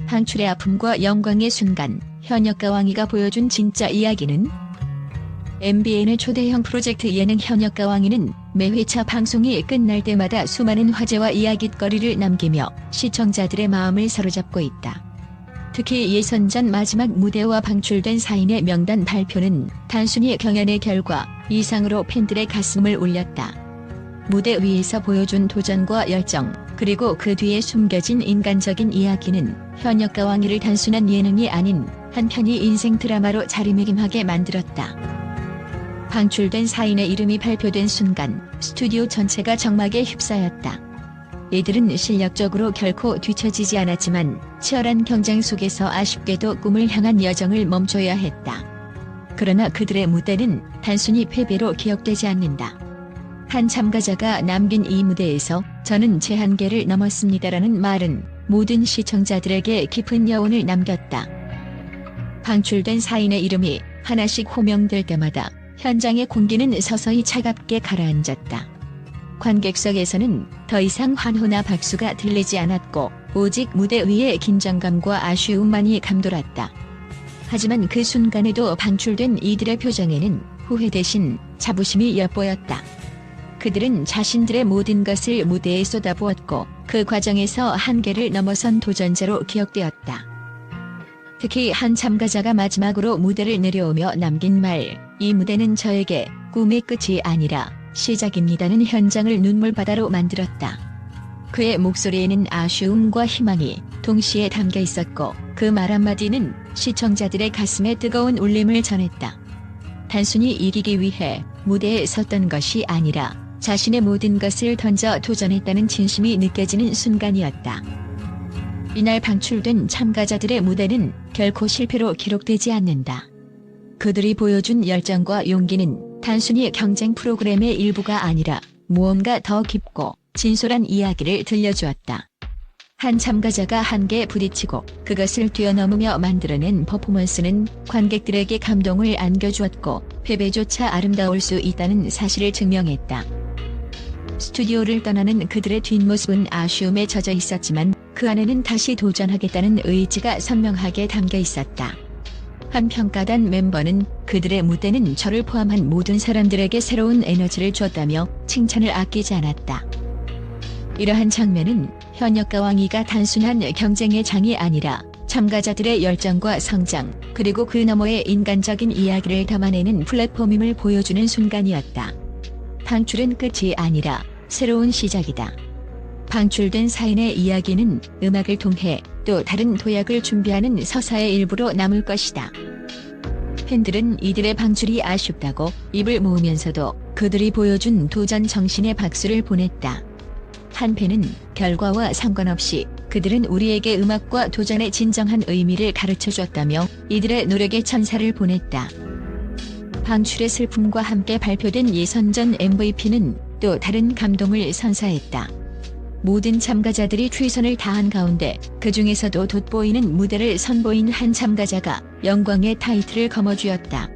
방출의 아픔과 영광의 순간, 현역가 왕이가 보여준 진짜 이야기는? MBN의 초대형 프로젝트 예능 현역가 왕이는 매 회차 방송이 끝날 때마다 수많은 화제와 이야깃거리를 남기며 시청자들의 마음을 사로잡고 있다. 특히 예선전 마지막 무대와 방출된 4인의 명단 발표는 단순히 경연의 결과 이상으로 팬들의 가슴을 울렸다. 무대 위에서 보여준 도전과 열정, 그리고 그 뒤에 숨겨진 인간적인 이야기는 현역가 왕이를 단순한 예능이 아닌 한편의 인생 드라마로 자리매김하게 만들었다. 방출된 4인의 이름이 발표된 순간 스튜디오 전체가 정막에 휩싸였다. 이들은 실력적으로 결코 뒤처지지 않았지만 치열한 경쟁 속에서 아쉽게도 꿈을 향한 여정을 멈춰야 했다. 그러나 그들의 무대는 단순히 패배로 기억되지 않는다. 한 참가자가 남긴 이 무대에서 "저는 제 한계를 넘었습니다라는 말은 모든 시청자들에게 깊은 여운을 남겼다. 방출된 4인의 이름이 하나씩 호명될 때마다 현장의 공기는 서서히 차갑게 가라앉았다. 관객석에서는 더 이상 환호나 박수가 들리지 않았고 오직 무대 위의 긴장감과 아쉬움만이 감돌았다. 하지만 그 순간에도 방출된 이들의 표정에는 후회 대신 자부심이 엿보였다. 그들은 자신들의 모든 것을 무대에 쏟아부었고 그 과정에서 한계를 넘어선 도전자로 기억되었다. 특히 한 참가자가 마지막으로 무대를 내려오며 남긴 말, "이 무대는 저에게 꿈의 끝이 아니라 시작입니다는 현장을 눈물바다로 만들었다. 그의 목소리에는 아쉬움과 희망이 동시에 담겨 있었고 그 말 한마디는 시청자들의 가슴에 뜨거운 울림을 전했다. 단순히 이기기 위해 무대에 섰던 것이 아니라 자신의 모든 것을 던져 도전했다는 진심이 느껴지는 순간이었다. 이날 방출된 참가자들의 무대는 결코 실패로 기록되지 않는다. 그들이 보여준 열정과 용기는 단순히 경쟁 프로그램의 일부가 아니라 무언가 더 깊고 진솔한 이야기를 들려주었다. 한 참가자가 한계에 부딪히고 그것을 뛰어넘으며 만들어낸 퍼포먼스는 관객들에게 감동을 안겨주었고 패배조차 아름다울 수 있다는 사실을 증명했다. 스튜디오를 떠나는 그들의 뒷모습은 아쉬움에 젖어 있었지만 그 안에는 다시 도전하겠다는 의지가 선명하게 담겨 있었다. 한 평가단 멤버는 "그들의 무대는 저를 포함한 모든 사람들에게 새로운 에너지를 줬다며 칭찬을 아끼지 않았다." 이러한 장면은 현역가 왕이가 단순한 경쟁의 장이 아니라 참가자들의 열정과 성장, 그리고 그 너머의 인간적인 이야기를 담아내는 플랫폼임을 보여주는 순간이었다. 방출은 끝이 아니라 새로운 시작이다. 방출된 4인의 이야기는 음악을 통해 또 다른 도약을 준비하는 서사의 일부로 남을 것이다. 팬들은 이들의 방출이 아쉽다고 입을 모으면서도 그들이 보여준 도전 정신에 박수를 보냈다. 한 팬은 "결과와 상관없이 그들은 우리에게 음악과 도전의 진정한 의미를 가르쳐줬다며 이들의 노력에 찬사를 보냈다. 방출의 슬픔과 함께 발표된 예선전 MVP는 또 다른 감동을 선사했다. 모든 참가자들이 최선을 다한 가운데 그 중에서도 돋보이는 무대를 선보인 한 참가자가 영광의 타이틀을 거머쥐었다.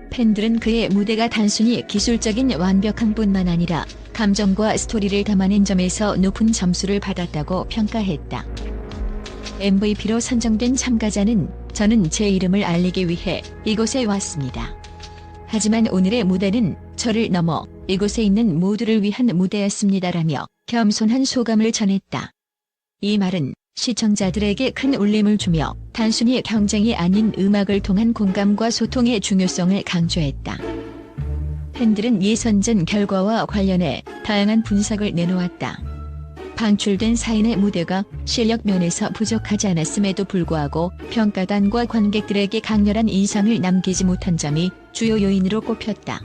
팬들은 그의 무대가 단순히 기술적인 완벽함뿐만 아니라 감정과 스토리를 담아낸 점에서 높은 점수를 받았다고 평가했다. MVP로 선정된 참가자는 "저는 제 이름을 알리기 위해 이곳에 왔습니다. 하지만 오늘의 무대는 저를 넘어 이곳에 있는 모두를 위한 무대였습니다라며 겸손한 소감을 전했다. 이 말은 시청자들에게 큰 울림을 주며 단순히 경쟁이 아닌 음악을 통한 공감과 소통의 중요성을 강조했다. 팬들은 예선전 결과와 관련해 다양한 분석을 내놓았다. 방출된 4인의 무대가 실력 면에서 부족하지 않았음에도 불구하고 평가단과 관객들에게 강렬한 인상을 남기지 못한 점이 주요 요인으로 꼽혔다.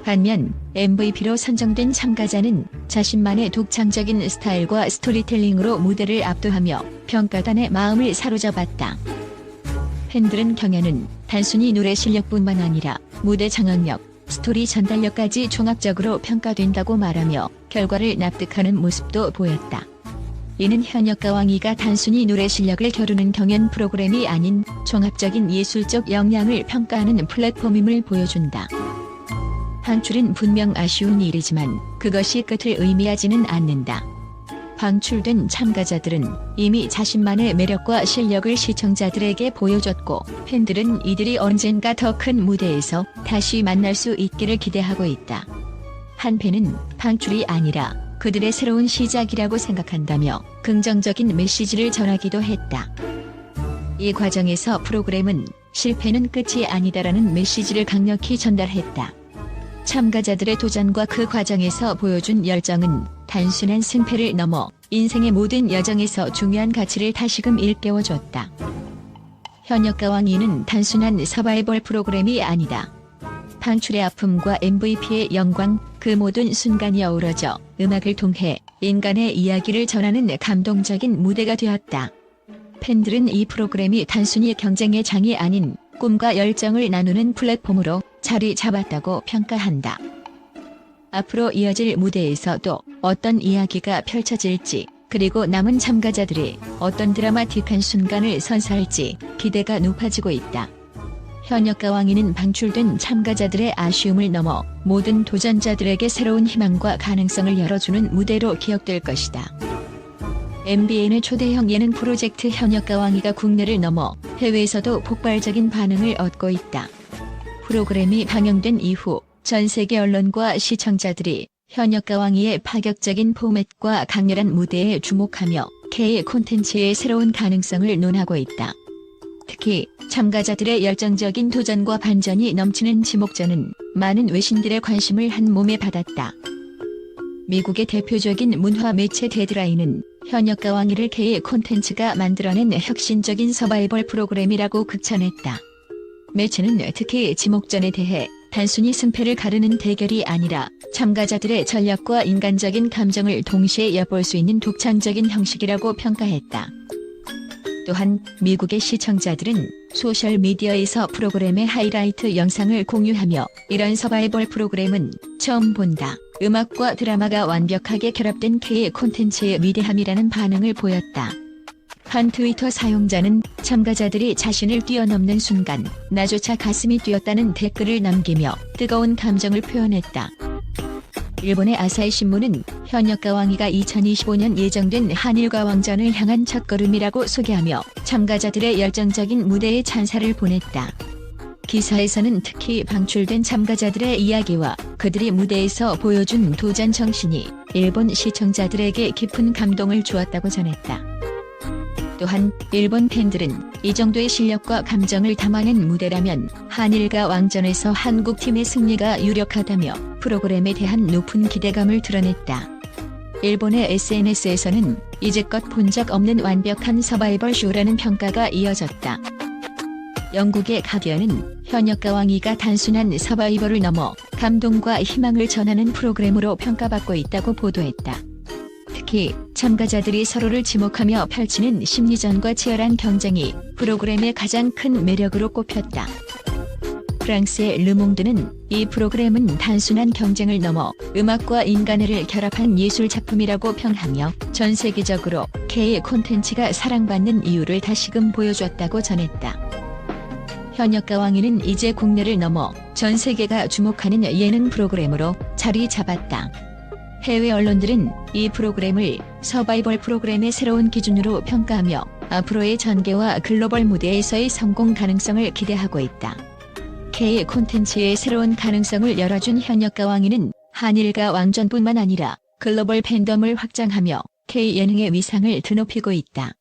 반면 MVP로 선정된 참가자는 자신만의 독창적인 스타일과 스토리텔링으로 무대를 압도하며 평가단의 마음을 사로잡았다. 팬들은 경연은 단순히 노래 실력뿐만 아니라 무대 장악력, 스토리 전달력까지 종합적으로 평가된다고 말하며 결과를 납득하는 모습도 보였다. 이는 현역가 왕이가 단순히 노래 실력을 겨루는 경연 프로그램이 아닌 종합적인 예술적 역량을 평가하는 플랫폼임을 보여준다. 방출은 분명 아쉬운 일이지만 그것이 끝을 의미하지는 않는다. 방출된 참가자들은 이미 자신만의 매력과 실력을 시청자들에게 보여줬고 팬들은 이들이 언젠가 더 큰 무대에서 다시 만날 수 있기를 기대하고 있다. 한 팬은 방출이 아니라 그들의 새로운 시작이라고 생각한다며 긍정적인 메시지를 전하기도 했다. 이 과정에서 프로그램은 실패는 끝이 아니다라는 메시지를 강력히 전달했다. 참가자들의 도전과 그 과정에서 보여준 열정은 단순한 승패를 넘어 인생의 모든 여정에서 중요한 가치를 다시금 일깨워줬다. 현역가 왕위는 단순한 서바이벌 프로그램이 아니다. 방출의 아픔과 MVP의 영광, 그 모든 순간이 어우러져 음악을 통해 인간의 이야기를 전하는 감동적인 무대가 되었다. 팬들은 이 프로그램이 단순히 경쟁의 장이 아닌 꿈과 열정을 나누는 플랫폼으로 자리 잡았다고 평가한다. 앞으로 이어질 무대에서도 어떤 이야기가 펼쳐질지, 그리고 남은 참가자들이 어떤 드라마틱한 순간을 선사할지 기대가 높아지고 있다. 현역가 왕위는 방출된 참가자들의 아쉬움을 넘어 모든 도전자들에게 새로운 희망과 가능성을 열어주는 무대로 기억될 것이다. MBN의 초대형 예능 프로젝트 현역가 왕위가 국내를 넘어 해외에서도 폭발적인 반응을 얻고 있다. 프로그램이 방영된 이후 전 세계 언론과 시청자들이 현역가 왕위의 파격적인 포맷과 강렬한 무대에 주목하며 K 콘텐츠의 새로운 가능성을 논하고 있다. 특히 참가자들의 열정적인 도전과 반전이 넘치는 지목전은 많은 외신들의 관심을 한 몸에 받았다. 미국의 대표적인 문화 매체 데드라인은 현역가 왕위를 K 콘텐츠가 만들어낸 혁신적인 서바이벌 프로그램이라고 극찬했다. 매체는 특히 지목전에 대해 단순히 승패를 가르는 대결이 아니라 참가자들의 전략과 인간적인 감정을 동시에 엿볼 수 있는 독창적인 형식이라고 평가했다. 또한 미국의 시청자들은 소셜미디어에서 프로그램의 하이라이트 영상을 공유하며 이런 서바이벌 프로그램은 처음 본다. 음악과 드라마가 완벽하게 결합된 K 콘텐츠의 위대함이라는 반응을 보였다. 한 트위터 사용자는 참가자들이 자신을 뛰어넘는 순간 나조차 가슴이 뛰었다는 댓글을 남기며 뜨거운 감정을 표현했다. 일본의 아사히 신문은 현역가 왕위가 2025년 예정된 한일과 왕전을 향한 첫걸음이라고 소개하며 참가자들의 열정적인 무대에 찬사를 보냈다. 기사에서는 특히 방출된 참가자들의 이야기와 그들이 무대에서 보여준 도전 정신이 일본 시청자들에게 깊은 감동을 주었다고 전했다. 또한 일본 팬들은 이 정도의 실력과 감정을 담아낸 무대라면 한일과 왕전에서 한국팀의 승리가 유력하다며 프로그램에 대한 높은 기대감을 드러냈다. 일본의 SNS에서는 이제껏 본 적 없는 완벽한 서바이벌 쇼라는 평가가 이어졌다. 영국의 가디언은 현역가 왕위가 단순한 서바이벌을 넘어 감동과 희망을 전하는 프로그램으로 평가받고 있다고 보도했다. 특히 참가자들이 서로를 지목하며 펼치는 심리전과 치열한 경쟁이 프로그램의 가장 큰 매력으로 꼽혔다. 프랑스의 르몽드는 이 프로그램은 단순한 경쟁을 넘어 음악과 인간애를 결합한 예술 작품이라고 평하며 전 세계적으로 K 콘텐츠가 사랑받는 이유를 다시금 보여줬다고 전했다. 현역가 왕위는 이제 국내를 넘어 전 세계가 주목하는 예능 프로그램으로 자리 잡았다. 해외 언론들은 이 프로그램을 서바이벌 프로그램의 새로운 기준으로 평가하며 앞으로의 전개와 글로벌 무대에서의 성공 가능성을 기대하고 있다. K 콘텐츠의 새로운 가능성을 열어준 현역가 왕위는 한일과 왕전뿐만 아니라 글로벌 팬덤을 확장하며 K 예능의 위상을 드높이고 있다.